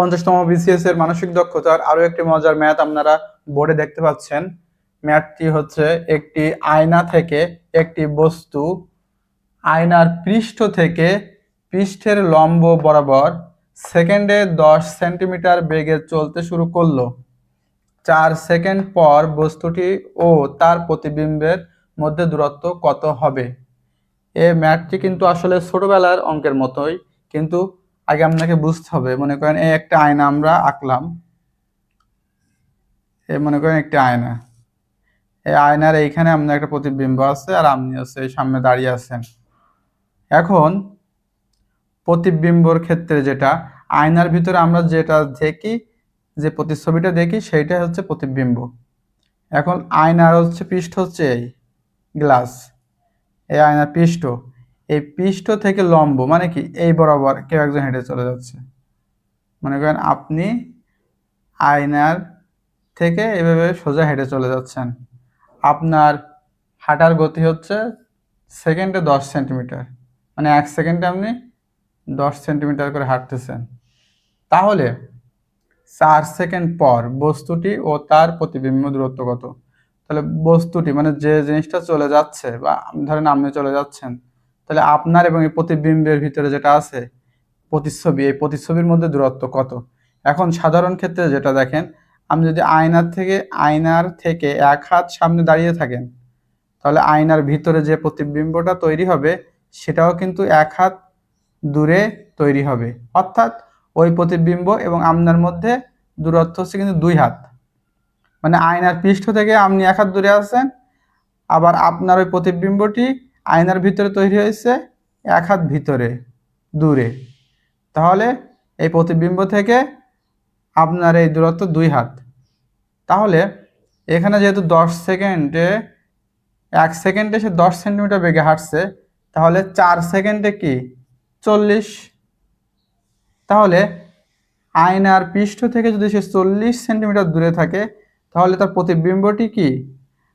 50তম BCS এর মানসিক দক্ষতার আরো একটি মজার ম্যাথ আপনারা বোর্ডে দেখতে পাচ্ছেন। ম্যাথটি হচ্ছে একটি আয়না থেকে একটি বস্তু আয়নার পৃষ্ঠ থেকে পৃষ্ঠের লম্ব বরাবর সেকেন্ডে 10 সেন্টিমিটার বেগে চলতে শুরু করলো। 4 সেকেন্ড পর বস্তুটি ও তার প্রতিবিম্বের মধ্যে দূরত্ব কত হবে? এই ম্যাথটি কিন্তু আসলে ছোটবেলার অঙ্কের মতোই, কিন্তু আগে আপনাকে বুঝতে হবে। মনে করেন এই একটা আয়না আমরা আঁকলাম, এই মনে করেন একটি আয়না, এই আয়নার এইখানে আপনার একটা প্রতিবিম্ব আছে আর আপনি আছে এই সামনে দাঁড়িয়ে আছেন। এখন প্রতিবিম্বর ক্ষেত্রে যেটা আয়নার ভিতরে আমরা যেটা দেখি, যে প্রতিচ্ছবিটা দেখি সেইটাই হচ্ছে প্রতিবিম্ব। এখন আয়নার হচ্ছে পৃষ্ঠ হচ্ছে এই গ্লাস, এই আয়নার পৃষ্ঠ, এই পৃষ্ঠ থেকে লম্ব মানে কি এই বরাবর কেউ একজন হেঁটে চলে যাচ্ছে। মনে করেন আপনি আয়নার থেকে এভাবে সোজা হেঁটে চলে যাচ্ছেন, আপনার হাঁটার গতি হচ্ছে সেকেন্ডে 10 সেন্টিমিটার, মানে 1 সেকেন্ডে আপনি 10 সেন্টিমিটার করে হাঁটতেছেন। তাহলে 4 সেকেন্ড পর বস্তুটি ও তার প্রতিবিম্ব দূরত্ব কত? তাহলে বস্তুটি মানে যে জিনিসটা চলে যাচ্ছে, বা ধরেন আপনি চলে যাচ্ছেন, তাহলে আপনার এবং এই প্রতিবিম্বের ভিতরে যেটা আছে প্রতিচ্ছবি, এই প্রতিচ্ছবির মধ্যে দূরত্ব কত? এখন সাধারণ ক্ষেত্রে যেটা দেখেন, আপনি যদি আয়নার থেকে 1 হাত সামনে দাঁড়িয়ে থাকেন, তাহলে আয়নার ভিতরে যে প্রতিবিম্বটা তৈরি হবে সেটাও কিন্তু 1 হাত দূরে তৈরি হবে। অর্থাৎ ওই প্রতিবিম্ব এবং আপনার মধ্যে দূরত্ব হচ্ছে কিন্তু 2 হাত। মানে আয়নার পৃষ্ঠ থেকে আপনি 1 হাত দূরে আছেন, আবার আপনার ওই প্রতিবিম্বটি আয়নার ভিতরে তৈরি হয়েছে 1 হাত ভিতরে দূরে। তাহলে এই প্রতিবিম্ব থেকে আপনার এই দূরত্ব 2 হাত। তাহলে এখানে যেহেতু 10 সেকেন্ডে 1 সেকেন্ডে সে 10 সেন্টিমিটার বেগে হাঁটছে, তাহলে 4 সেকেন্ডে কি 40। তাহলে আয়নার পৃষ্ঠ থেকে যদি সে 40 সেন্টিমিটার দূরে থাকে, তাহলে তার প্রতিবিম্বটি কি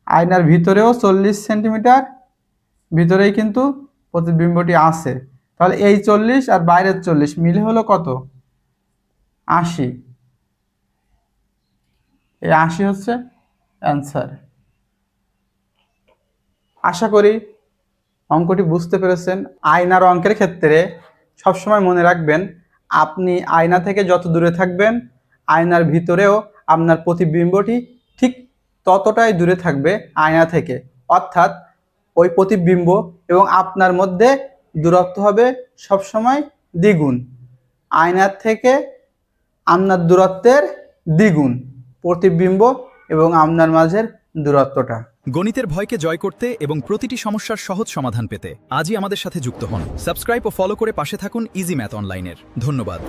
আয়নার ভিতরেও 40 সেন্টিমিটার ভিতরেই কিন্তু প্রতিবিম্বটি আছে। তাহলে এই 40 আর বাইরের 40 মিলে হলো কত? 80। এই 80 হচ্ছে অ্যান্সার। আশা করি অঙ্কটি বুঝতে পেরেছেন। আয়নার অঙ্কের ক্ষেত্রে সবসময় মনে রাখবেন, আপনি আয়না থেকে যত দূরে থাকবেন, আয়নার ভিতরেও আপনার প্রতিবিম্বটি ঠিক ততটাই দূরে থাকবে আয়না থেকে। অর্থাৎ ওই প্রতিবিম্ব এবং আপনার মধ্যে দূরত্ব হবে সবসময় দ্বিগুণ। আয়নার থেকে আপনার দূরত্বের দ্বিগুণ প্রতিবিম্ব এবং আপনার মাঝের দূরত্বটা। গণিতের ভয়কে জয় করতে এবং প্রতিটি সমস্যার সহজ সমাধান পেতে আজই আমাদের সাথে যুক্ত হন। সাবস্ক্রাইব ও ফলো করে পাশে থাকুন ইজি ম্যাথ অনলাইনের। ধন্যবাদ।